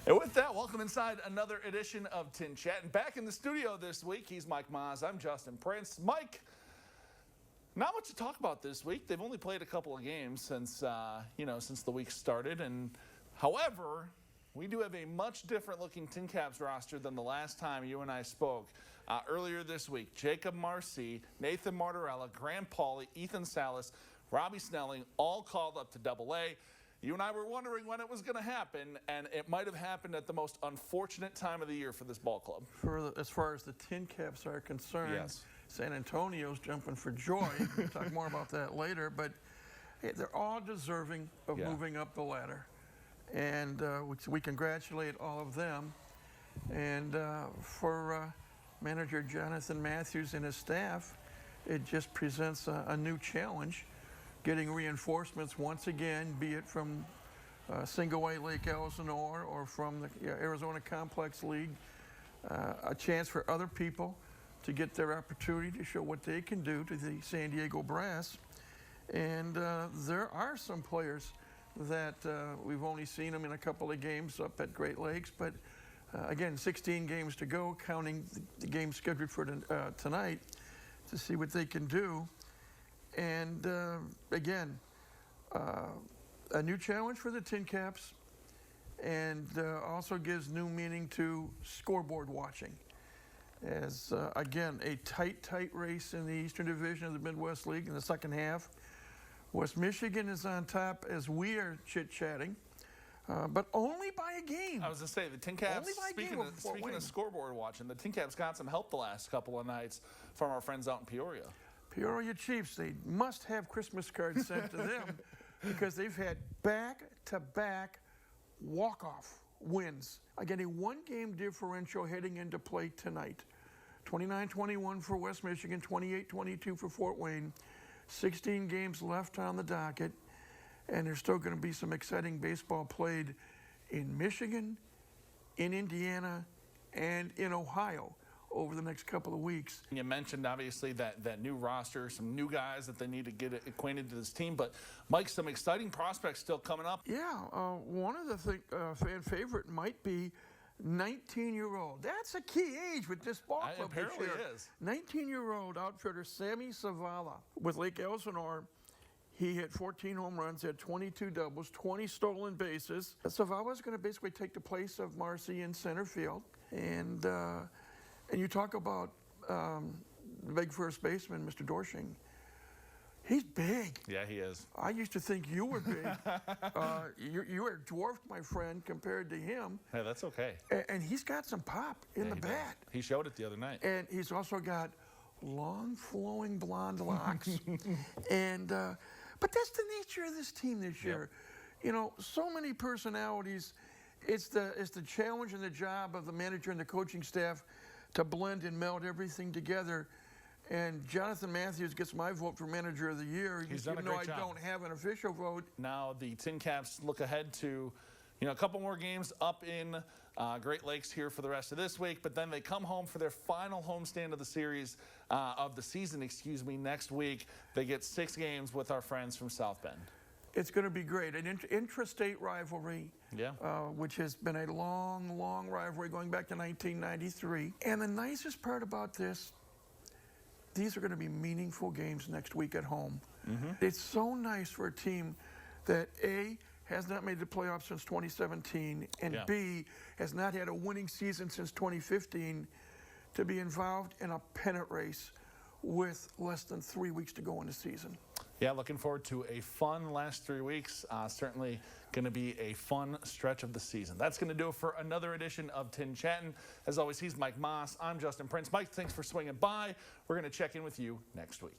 And with that, welcome inside another edition of TinChattin. Back in the studio this week, he's Mike Maahs. I'm Justin Prince. Mike, not much to talk about this week. They've only played a couple of games since the week started. And however, we do have a much different looking TinCaps roster than the last time you and I spoke. Earlier this week, Jacob Marcy, Nathan Martorella, Grant Pauly, Ethan Salas, Robbie Snelling, all called up to Double-A. You and I were wondering when it was going to happen, and it might have happened at the most unfortunate time of the year for this ball club. As far as the TinCaps are concerned, yes. San Antonio's jumping for joy. We'll talk more about that later, but hey, they're all deserving of moving up the ladder. And we congratulate all of them. And for manager Jonathan Matthews and his staff, it just presents a new challenge. Getting reinforcements once again, be it from Single A Lake Elsinore or from the Arizona Complex League, a chance for other people to get their opportunity to show what they can do to the San Diego Brass. And there are some players that we've only seen them in a couple of games up at Great Lakes, but again, 16 games to go, counting the game scheduled for tonight, to see what they can do. And again, a new challenge for the TinCaps, and also gives new meaning to scoreboard watching. As again, a tight race in the Eastern Division of the Midwest League in the second half. West Michigan is on top as we are chit-chatting, but only by a game. I was going to say, the TinCaps, speaking of scoreboard watching, the TinCaps got some help the last couple of nights from our friends out in Peoria. Peoria Chiefs, they must have Christmas cards sent to them because they've had back-to-back walk-off wins. Again, a one-game differential heading into play tonight. 29-21 for West Michigan, 28-22 for Fort Wayne. 16 games left on the docket, and there's still going to be some exciting baseball played in Michigan, in Indiana, and in Ohio over the next couple of weeks. You mentioned, obviously, that new roster, some new guys that they need to get acquainted to this team. But, Mike, some exciting prospects still coming up. Yeah, one of the fan favorite might be 19-year-old. That's a key age with this ball club apparently this year. Is. 19-year-old outfielder Sammy Savala with Lake Elsinore. He hit 14 home runs, had 22 doubles, 20 stolen bases. Savala's going to basically take the place of Marcy in center field. And you talk about the big first baseman, Mr. Dorshing. He's big. Yeah, he is. I used to think you were big. You are dwarfed, my friend, compared to him. Hey, that's okay. And he's got some pop in the bat. He showed it the other night. And he's also got long, flowing blonde locks. But that's the nature of this team this year. You know, so many personalities. It's the challenge and the job of the manager and the coaching staff to blend and meld everything together. And Jonathan Matthews gets my vote for Manager of the Year, even though I don't have an official vote. Now the TinCaps look ahead to, a couple more games up in Great Lakes here for the rest of this week, but then they come home for their final homestand of the series, of the season, next week. They get 6 games with our friends from South Bend. It's going to be great. An intrastate rivalry, which has been a long rivalry going back to 1993. And the nicest part about this, these are going to be meaningful games next week at home. It's so nice for a team that, A, has not made the playoffs since 2017, and B, has not had a winning season since 2015, to be involved in a pennant race with less than 3 weeks to go in the season. Yeah, looking forward to a fun last 3 weeks. Certainly going to be a fun stretch of the season. That's going to do it for another edition of TinChattin. As always, he's Mike Maahs. I'm Justin Prince. Mike, thanks for swinging by. We're going to check in with you next week.